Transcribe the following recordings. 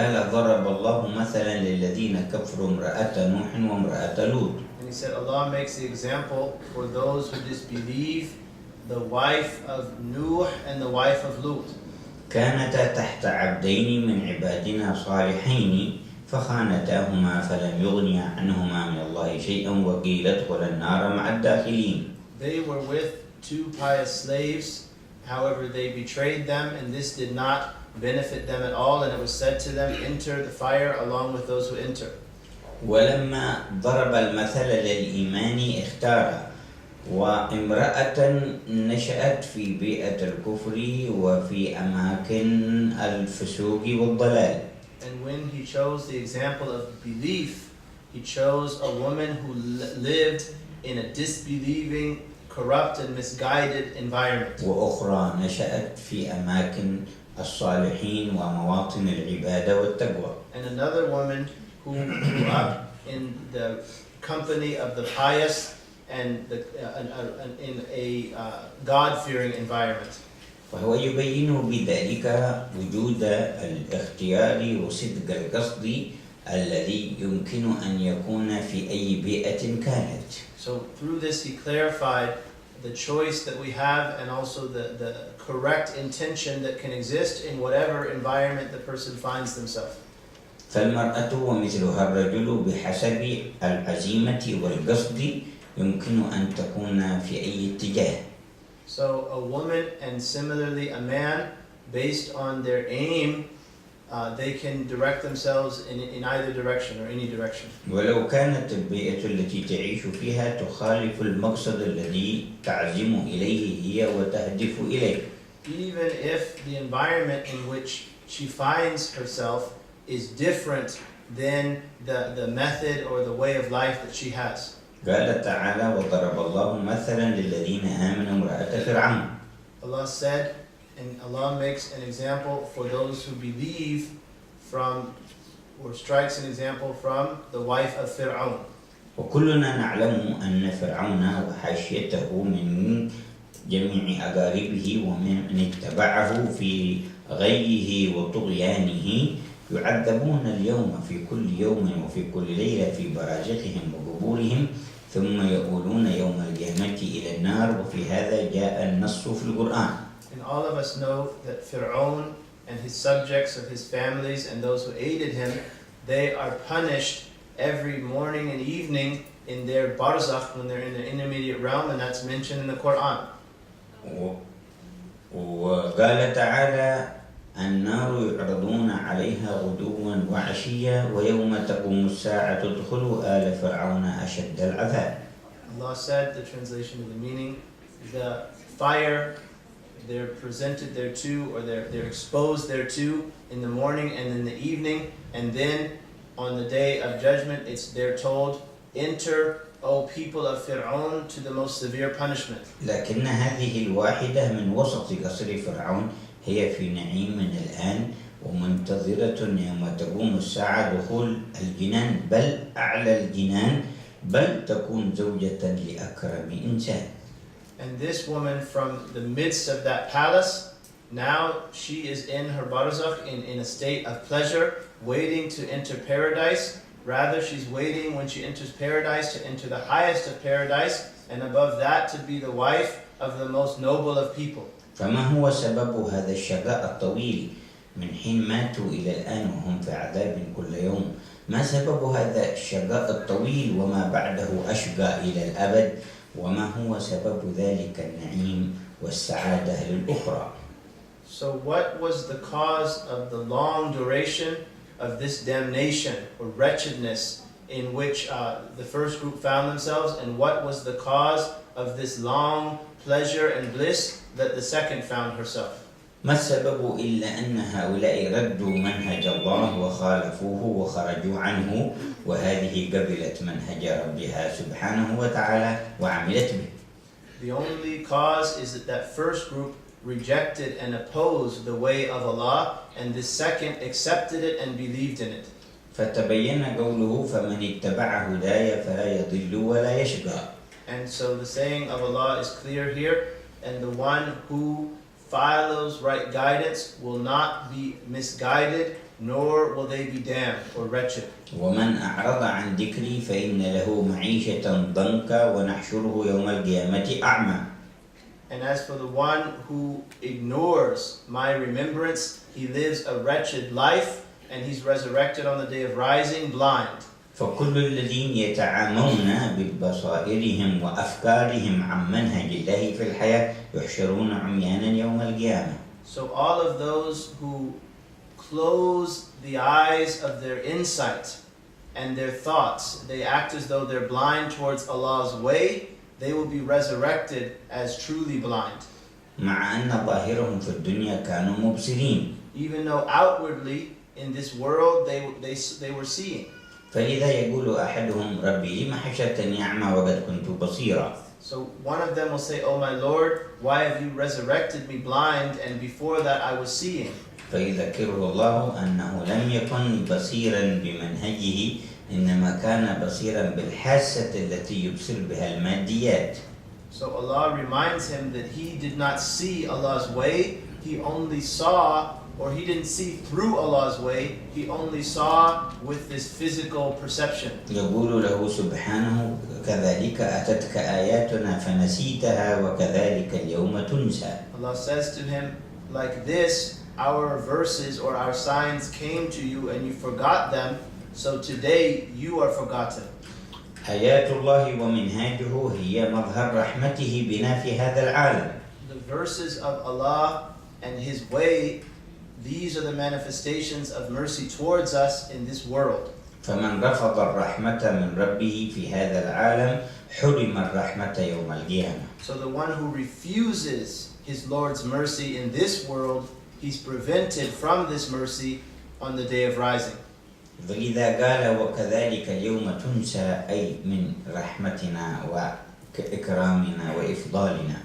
قال ضرب الله مثلا للذين كفروا امرأة نوح وامرأة لوط. And he said Allah makes the example for those who disbelieve, the wife of Nuh and the wife of Lut. كانتا تحت عبدين من عبادنا صالحين فخانتاهما فلم يغنيا عنهما من الله شيئا وقيل ادخلا النار مع الداخلين. They were with two pious slaves, however they betrayed them, and this did not benefit them at all, and it was said to them, enter the fire along with those who enter. ولما ضرب المثل للإيمان اختار وامرأة نشأت في بيئة الكفر وفي أماكن الفسوق والضلال. And when he chose the example of belief, he chose a woman who lived in a disbelieving, corrupt and misguided environment. وأخرى نشأت في أماكن الصالحين ومواطن العبادة والتقوى. And another woman who grew up in the company of the pious and in a God-fearing environment. وهو يبين بذلك وجود الاختيار وصدق القصد الذي يمكن أن يكون في أي بيئة كانت. So through this he clarified the choice that we have and also the correct intention that can exist in whatever environment the person finds themselves. فالمرأة ومثلها الرجل بحسب العزيمة والقصد يمكن أن تكون في أي اتجاه. So a woman and similarly a man, based on their aim, they can direct themselves in either direction or any direction. ولو كانت البيئة التي تعيش فيها تخالف المقصد الذي تعزم إليه هي وتهدف إليه. Even if the environment in which she finds herself is different than the method or the way of life that she has. قال تعالى وضرب الله مثلا للذين آمنوا امرأة فرعون. Allah said, and Allah makes an example for those who believe from, or strikes an example from the wife of Fir'aun. وكلنا نعلم أن فرعون وحاشيته من جميع أقاربه ومن اتبعه في غيه وطغيانه يعذبون اليوم في كل يوم وفي كل ليلة في برازخهم وقبورهم ثم يؤولون يوم القيامة إلى النار وفي هذا جاء النص في القرآن. And all of us know that Fir'aun and his subjects of his families and those who aided him, they are punished every morning and evening in their barzakh when they're in the intermediate realm, and that's mentioned in the Quran. وقال تعالى النار يعرضون عليها غدوا وعشيا ويوم تقوم الساعة ادخلوا آل فرعون أشد العذاب. Allah said, the translation of the meaning, the fire, they're presented thereto, or they're exposed thereto in the morning and in the evening, and then on the day of judgment, they're told, enter, O people of Fir'aun, to the most severe punishment. لكن هذه الواحدة من وسط قصر فرعون هي في نعيم الآن ومنتظرة يوم تقوم الساعة دخول الجنان بل أعلى الجنان بل تكون زوجة لأكرم إنسان. And this woman from the midst of that palace, now she is in her barzakh in a state of pleasure, waiting to enter paradise. Rather, she's waiting when she enters paradise to enter the highest of paradise, and above that to be the wife of the most noble of people. فما هو سبب هذا الشقاء الطويل من حين ماتوا إلى الآن وهم في عذاب كل يوم؟ ما سبب هذا الشقاء الطويل وما بعده أشقى إلى الأبد؟ وما هو سبب ذلك النعيم والسعادة للأخرى؟ So what was the cause of the long duration of this damnation or wretchedness in which the first group found themselves, and what was the cause of this long pleasure and bliss that the second found herself? ما السبب إلا أن هؤلاء ردوا منهج الله وخالفوه وخرجوا عنه وهذه قبلت منهج ربها سبحانه وتعالى وعملت به. The only cause is that that first group rejected and opposed the way of Allah, and this second accepted it and believed in it. فتبين قوله فمن اتبع هداي فلا يضل ولا يشقى. And so the saying of Allah is clear here, and the one who follows right guidance will not be misguided nor will they be damned or wretched. ومن أعرض عن ذكري فإن له معيشة ضنكا ونحشره يوم القيامة أعمى. And as for the one who ignores my remembrance, he lives a wretched life, and he's resurrected on the day of rising blind. فكل الذين يتعامون ببصائرهم وأفكارهم عن منهج الله في الحياة يحشرون عميانا يوم القيامة. So all of those who close the eyes of their insight and their thoughts, they act as though they're blind towards Allah's way, they will be resurrected as truly blind. مع أن ظاهرهم في الدنيا كانوا مبصرين. Even though outwardly in this world they were seeing. فلذا يقول أحدهم ربي لم حشرتني أعمى وقد كنت بصيرا. So one of them will say, "Oh my Lord, why have you resurrected me blind, and before that I was seeing?" فيذكره الله أنه لم يكن بصيرا بمنهجه إنما كان بصيرا بالحاسة التي يبصر بها الماديات. So Allah reminds him that he did not see Allah's way, he only saw, or he didn't see through Allah's way, he only saw with this physical perception. يقول له سبحانه كذلك أتتك آياتنا فنسيتها وكذلك اليوم تنسى. Allah says to him, like this, our verses or our signs came to you and you forgot them, so today you are forgotten. آيات الله ومنهاجه هي مظهر رحمته بنا في هذا العالم. The verses of Allah and His way, these are the manifestations of mercy towards us in this world. فمن رفض الرحمة من ربه في هذا العالم حرم الرحمة يوم القيامة. So the one who refuses his Lord's mercy in this world, he's prevented from this mercy on the day of rising. فإذا قال وكذلك اليوم تنسى أي من رحمتنا وإكرامنا وإفضالنا.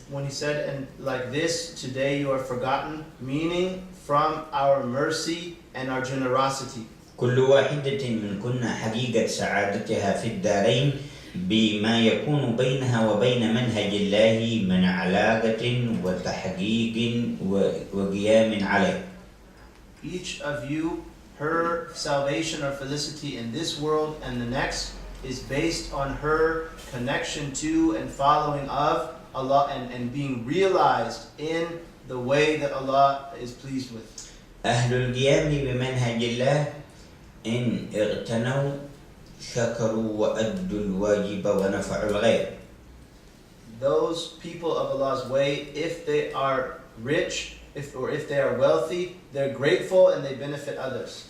When he said, and like this, today you are forgotten, meaning from our mercy and our generosity. كل واحدة منكن حقيقة سعادتها في الدارين بما يكون بينها وبين منهج الله من علاقة وتحقيق وقيام عليه. Each of you, her salvation or felicity in this world and the next is based on her connection to and following of Allah and being realized in the way that Allah is pleased with. أهل القيام بمنهج الله إن اغتنوا شكروا وأدوا الواجب ونفعوا الغير. Those people of Allah's way, if they are rich, if they are wealthy, they're grateful and they benefit others.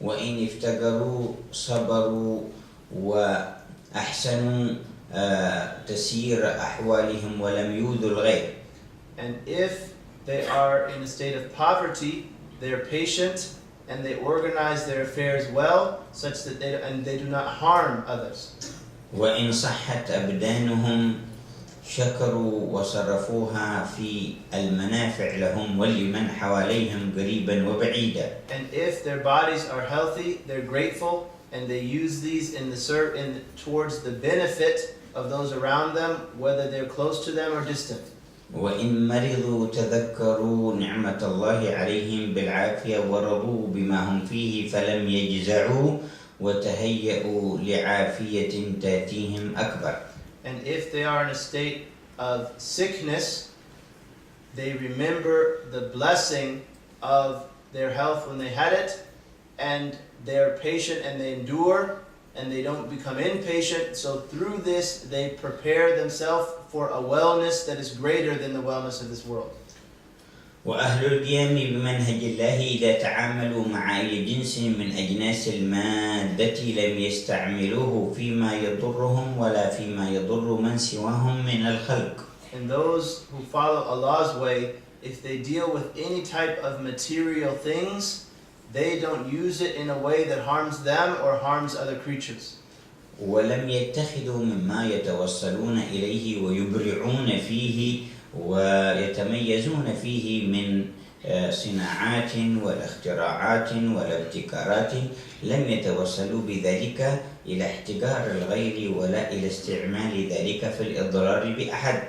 وإن افتقروا صبروا وأحسنوا تسيير أحوالهم ولم يؤذوا الغير. And if they are in a state of poverty, they're patient and they organize their affairs well, such that they do not harm others. وإن صحت أبدانهم شكروا وصرفوها في المنافع لهم ولمن حواليهم قريبا وبعيدا. And if their bodies are healthy, they're grateful and they use these towards the benefit of those around them, whether they're close to them or distant. وإن مرضوا تذكروا نعمة الله عليهم بالعافية ورضوا بما هم فيه فلم يجزعوا وتهيأوا لعافية تأتيهم أكبر. And if they are in a state of sickness, they remember the blessing of their health when they had it, and they're patient and they endure, and they don't become impatient. So through this, they prepare themselves for a wellness that is greater than the wellness of this world. وأهل القيام بمنهج الله إذا تعاملوا مع أي جنس من أجناس المادة لم يستعملوه فيما يضرهم ولا فيما يضر من سواهم من الخلق. And those who follow Allah's way, if they deal with any type of material things, they don't use it in a way that harms them or harms other creatures. ولم يتخذوا مما يتوصلون إليه ويبرعون فيه ويتميزون فيه من صناعات والاختراعات والابتكارات لم يتوصلوا بذلك إلى احتقار الغير ولا إلى استعمال ذلك في الإضرار بأحد.